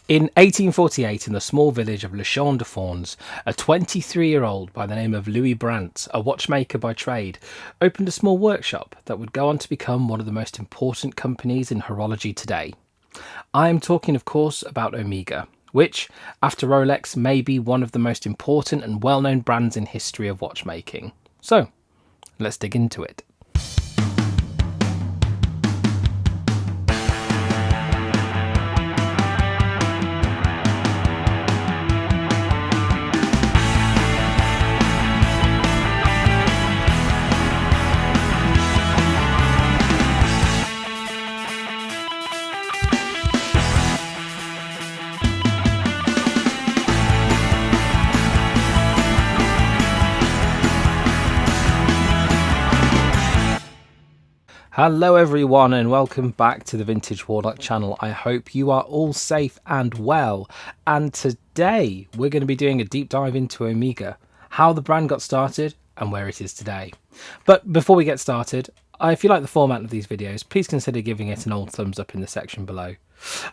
In 1848, in the small village of Le Champ de Fonds, a 23-year-old by the name of Louis Brandt, a watchmaker by trade, opened a small workshop that would go on to become one of the most important companies in horology today. I am talking, of course, about Omega, which, after Rolex, may be one of the most important and well-known brands in history of watchmaking. So, let's dig into it. Hello everyone and welcome back to the Vintage Warlock channel. I hope you are all safe and well, and today we're going to be doing a deep dive into Omega, how the brand got started and where it is today. But before we get started, if you like the format of these videos, please consider giving it an old thumbs up in the section below.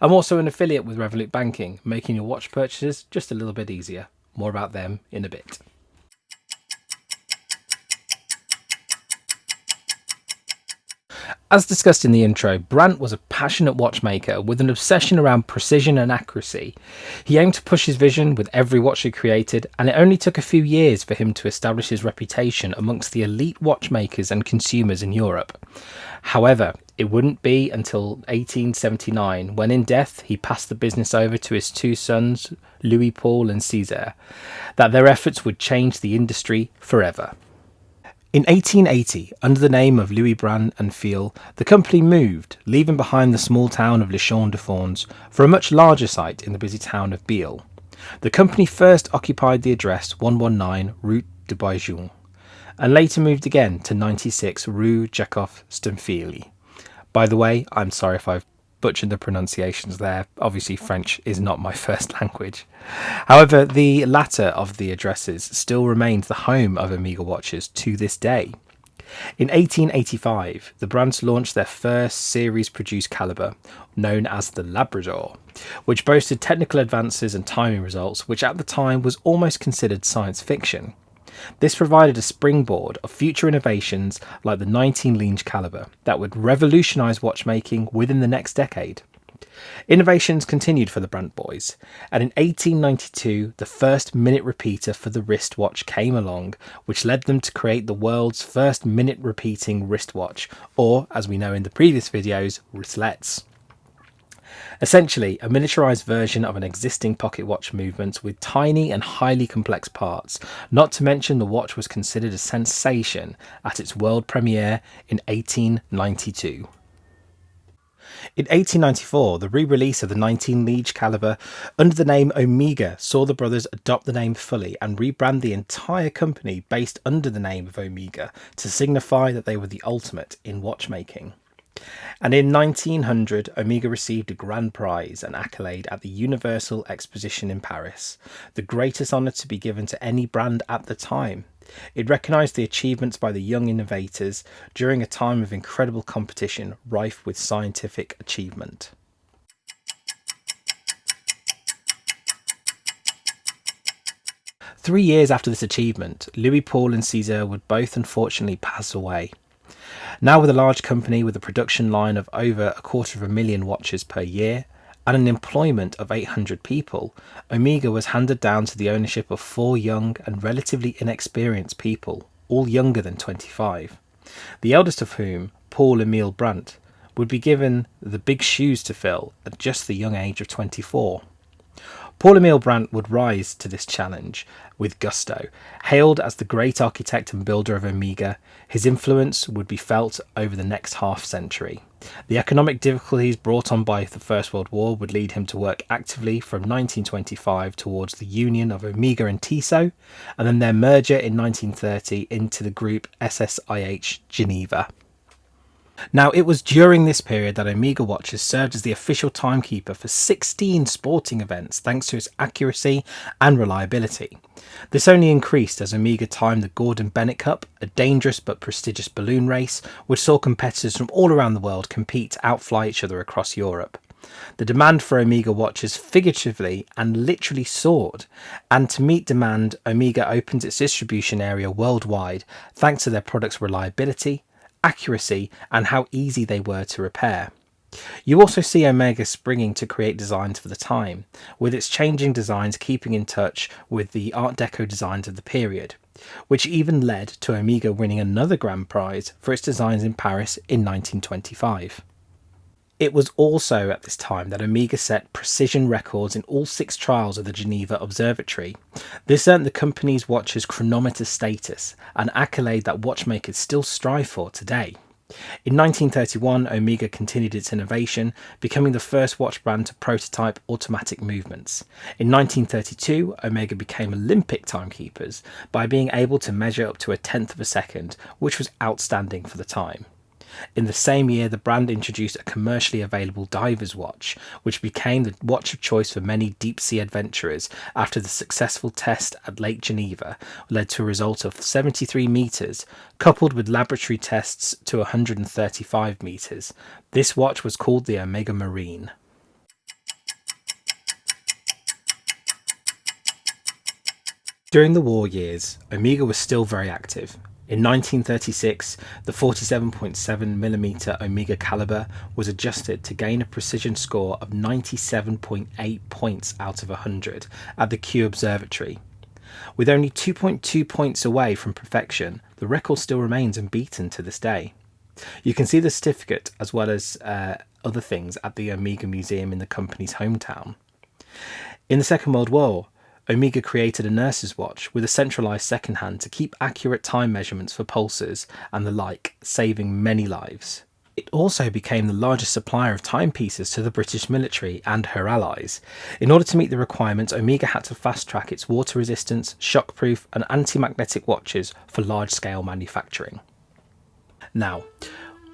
I'm also an affiliate with Revolut Banking, making your watch purchases just a little bit easier. More about them in a bit. As discussed in the intro, Brandt was a passionate watchmaker with an obsession around precision and accuracy. He aimed to push his vision with every watch he created, and it only took a few years for him to establish his reputation amongst the elite watchmakers and consumers in Europe. However, it wouldn't be until 1879, when in death he passed the business over to his two sons, Louis Paul and César, that their efforts would change the industry forever. In 1880, under the name of Louis Brandt and Fiel, the company moved, leaving behind the small town of Le Champ de Fonds for a much larger site in the busy town of Biel. The company first occupied the address 119 Rue de Baijon, and later moved again to 96 Rue Jacob Stemfili. By the way, I'm sorry if I've butchered the pronunciations there. Obviously, French is not my first language. However, the latter of the addresses still remains the home of Omega watches to this day. In 1885, the brands launched their first series-produced caliber, known as the Labrador, which boasted technical advances and timing results which at the time was almost considered science fiction. This provided a springboard of future innovations like the 19-Liege caliber that would revolutionise watchmaking within the next decade. Innovations continued for the Brandt boys, and in 1892 the first minute repeater for the wristwatch came along, which led them to create the world's first minute repeating wristwatch, or as we know in the previous videos, wristlets. Essentially, a miniaturized version of an existing pocket watch movement with tiny and highly complex parts, not to mention the watch was considered a sensation at its world premiere in 1892. In 1894, the re-release of the 19-Liege caliber under the name Omega saw the brothers adopt the name fully and rebrand the entire company based under the name of Omega to signify that they were the ultimate in watchmaking. And in 1900, Omega received a grand prize and accolade at the Universal Exposition in Paris, the greatest honour to be given to any brand at the time. It recognised the achievements by the young innovators during a time of incredible competition rife with scientific achievement. Three years after this achievement, Louis Paul and César would both unfortunately pass away. Now with a large company with a production line of over 250,000 watches per year and an employment of 800 people, Omega was handed down to the ownership of four young and relatively inexperienced people, all younger than 25. The eldest of whom, Paul Emile Brandt, would be given the big shoes to fill at just the young age of 24. Paul Emile Brandt would rise to this challenge with gusto. Hailed as the great architect and builder of Omega, his influence would be felt over the next half-century. The economic difficulties brought on by the First World War would lead him to work actively from 1925 towards the union of Omega and Tissot, and then their merger in 1930 into the group SSIH Geneva. Now, it was during this period that Omega watches served as the official timekeeper for 16 sporting events thanks to its accuracy and reliability. This only increased as Omega timed the Gordon Bennett Cup, a dangerous but prestigious balloon race which saw competitors from all around the world compete to outfly each other across Europe. The demand for Omega watches figuratively and literally soared, and to meet demand, Omega opened its distribution area worldwide thanks to their products' reliability, accuracy, and how easy they were to repair. You also see Omega springing to create designs for the time, with its changing designs keeping in touch with the Art Deco designs of the period, which even led to Omega winning another grand prize for its designs in Paris in 1925. It was also at this time that Omega set precision records in all 6 trials of the Geneva Observatory. This earned the company's watches chronometer status, an accolade that watchmakers still strive for today. In 1931, Omega continued its innovation, becoming the first watch brand to prototype automatic movements. In 1932, Omega became Olympic timekeepers by being able to measure up to a tenth of a second, which was outstanding for the time. In the same year, the brand introduced a commercially available diver's watch, which became the watch of choice for many deep-sea adventurers after the successful test at Lake Geneva led to a result of 73 metres, coupled with laboratory tests to 135 metres. This watch was called the Omega Marine. During the war years, Omega was still very active. In 1936, the 47.7mm Omega caliber was adjusted to gain a precision score of 97.8 points out of 100 at the Kew Observatory. With only 2.2 points away from perfection, the record still remains unbeaten to this day. You can see the certificate as well as other things at the Omega Museum in the company's hometown. In the Second World War, Omega created a nurse's watch with a centralised second hand to keep accurate time measurements for pulses and the like, saving many lives. It also became the largest supplier of timepieces to the British military and her allies. In order to meet the requirements, Omega had to fast-track its water resistance, shockproof and anti-magnetic watches for large-scale manufacturing. Now,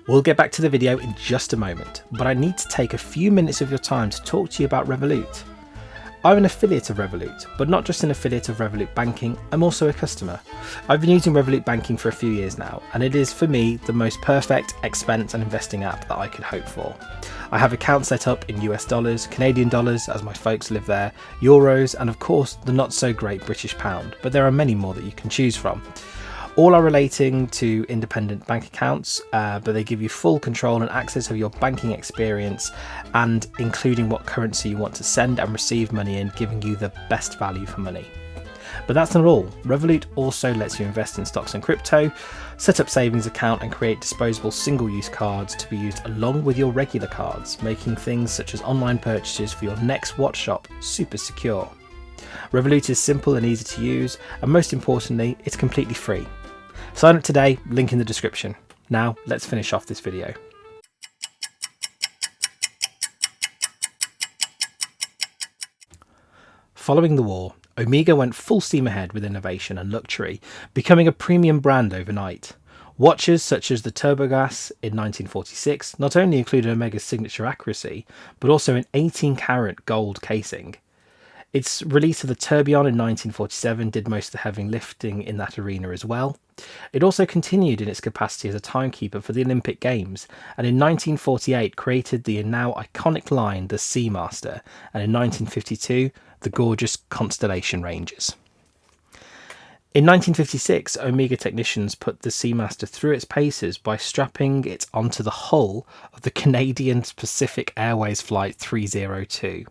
we'll get back to the video in just a moment, but I need to take a few minutes of your time to talk to you about Revolut. I'm an affiliate of Revolut, but not just an affiliate of Revolut Banking, I'm also a customer. I've been using Revolut Banking for a few years now, and it is for me the most perfect expense and investing app that I could hope for. I have accounts set up in US dollars, Canadian dollars as my folks live there, euros, and of course the not so great British pound, but there are many more that you can choose from. All are relating to independent bank accounts, but they give you full control and access of your banking experience and including what currency you want to send and receive money in, giving you the best value for money. But that's not all. Revolut also lets you invest in stocks and crypto, set up savings account and create disposable single-use cards to be used along with your regular cards, making things such as online purchases for your next watch shop super secure. Revolut is simple and easy to use, and most importantly, it's completely free. Sign up today, link in the description. Now, let's finish off this video. Following the war, Omega went full steam ahead with innovation and luxury, becoming a premium brand overnight. Watches such as the Turbogas in 1946 not only included Omega's signature accuracy, but also an 18-karat gold casing. Its release of the Tourbillon in 1947 did most of the heavy lifting in that arena as well. It also continued in its capacity as a timekeeper for the Olympic Games, and in 1948 created the now iconic line, the Seamaster, and in 1952 the gorgeous Constellation ranges. In 1956, Omega technicians put the Seamaster through its paces by strapping it onto the hull of the Canadian Pacific Airways Flight 302.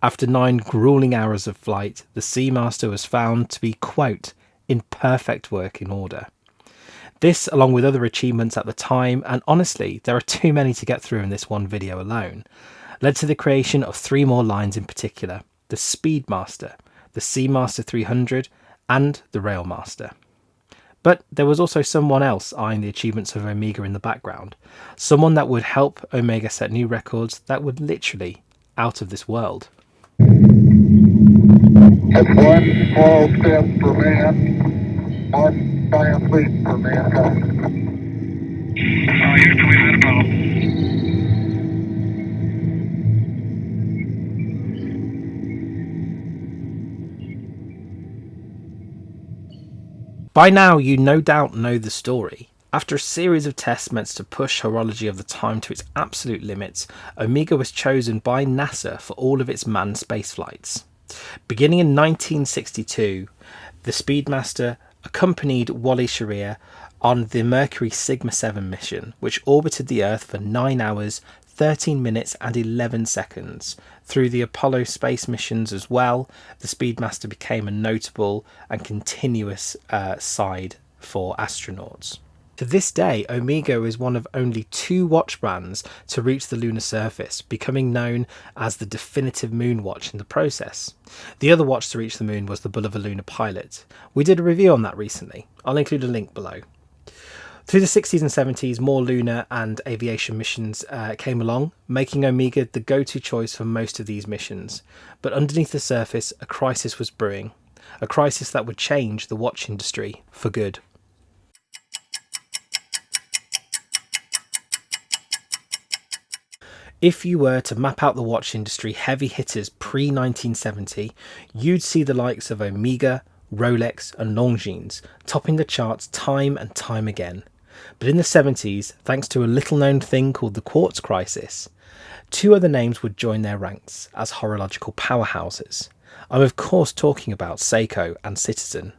After 9 grueling hours of flight, the Seamaster was found to be, quote, in perfect working order. This, along with other achievements at the time, and honestly, there are too many to get through in this one video alone, led to the creation of 3 more lines in particular: the Speedmaster, the Seamaster 300, and the Railmaster. But there was also someone else eyeing the achievements of Omega in the background, someone that would help Omega set new records that would literally out of this world. It's one small step for man, one giant leap for mankind. Houston, we've had a problem. By now you no doubt know the story. After a series of tests meant to push horology of the time to its absolute limits, Omega was chosen by NASA for all of its manned spaceflights. Beginning in 1962, the Speedmaster accompanied Wally Schirra on the Mercury Sigma 7 mission, which orbited the Earth for 9 hours, 13 minutes and 11 seconds. Through the Apollo space missions as well, the Speedmaster became a notable and continuous side for astronauts. To this day, Omega is one of only 2 watch brands to reach the lunar surface, becoming known as the definitive moon watch in the process. The other watch to reach the moon was the Bulliver Lunar Pilot. We did a review on that recently. I'll include a link below. Through the 60s and 70s, more lunar and aviation missions came along, making Omega the go-to choice for most of these missions. But underneath the surface, a crisis was brewing. A crisis that would change the watch industry for good. If you were to map out the watch industry heavy hitters pre-1970, you'd see the likes of Omega, Rolex and Longines topping the charts time and time again. But in the 70s, thanks to a little known thing called the quartz crisis, 2 other names would join their ranks as horological powerhouses. I'm of course talking about Seiko and Citizen.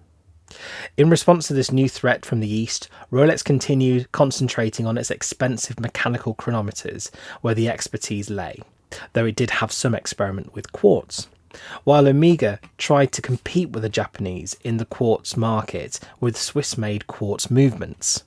In response to this new threat from the East, Rolex continued concentrating on its expensive mechanical chronometers, where the expertise lay, though it did have some experiment with quartz. While Omega tried to compete with the Japanese in the quartz market with Swiss-made quartz movements.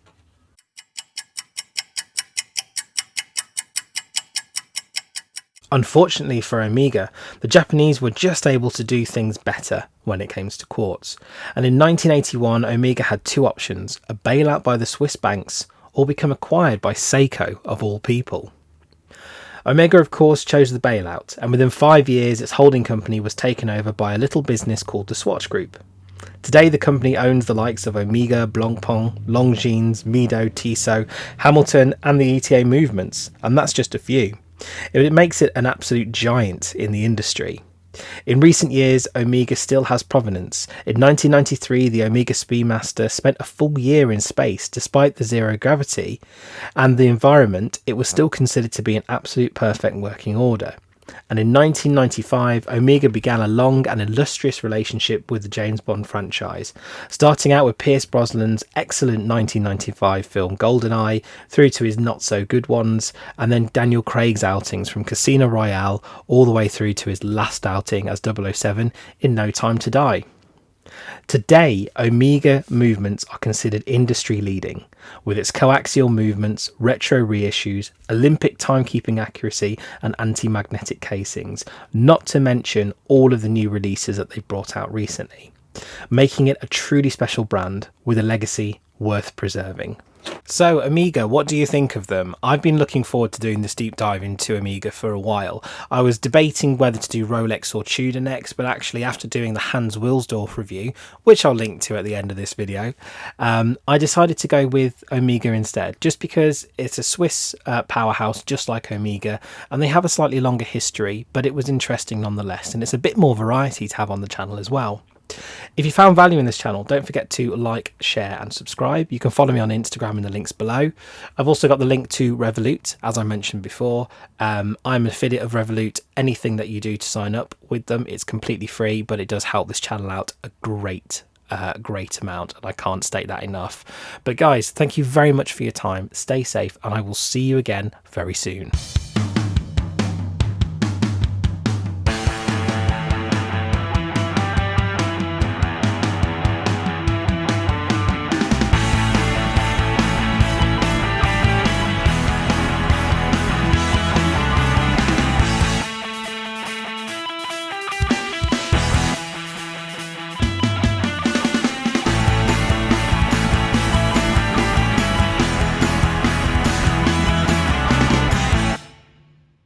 Unfortunately for Omega, the Japanese were just able to do things better when it came to quartz, and in 1981 Omega had 2 options: a bailout by the Swiss banks or become acquired by Seiko of all people. Omega of course chose the bailout, and within 5 years its holding company was taken over by a little business called the Swatch Group. Today the company owns the likes of Omega, Blancpain, Longines, Mido, Tissot, Hamilton and the ETA movements, and that's just a few. It makes it an absolute giant in the industry. In recent years, Omega still has provenance. In 1993, the Omega Speedmaster spent a full year in space despite the zero gravity and the environment. It was still considered to be an absolute perfect working order. And in 1995, Omega began a long and illustrious relationship with the James Bond franchise, starting out with Pierce Brosnan's excellent 1995 film GoldenEye, through to his not so good ones, and then Daniel Craig's outings from Casino Royale all the way through to his last outing as 007 in No Time to Die. Today, Omega movements are considered industry leading, with its coaxial movements, retro reissues, Olympic timekeeping accuracy and anti-magnetic casings, not to mention all of the new releases that they've brought out recently, making it a truly special brand with a legacy worth preserving. So Omega, what do you think of them? I've been looking forward to doing this deep dive into Omega for a while. I was debating whether to do Rolex or Tudor next, but actually after doing the Hans Wilsdorf review, which I'll link to at the end of this video, I decided to go with Omega instead, just because it's a Swiss powerhouse just like Omega, and they have a slightly longer history, but it was interesting nonetheless, and it's a bit more variety to have on the channel as well. If you found value in this channel, don't forget to like, share and subscribe. You can follow me on Instagram in the links below. I've also got the link to Revolut, as I mentioned before. I'm an affiliate of Revolut. Anything that you do to sign up with them, it's completely free, but it does help this channel out a great amount, and I can't state that enough. But guys, thank you very much for your time. Stay safe, and I will see you again very soon.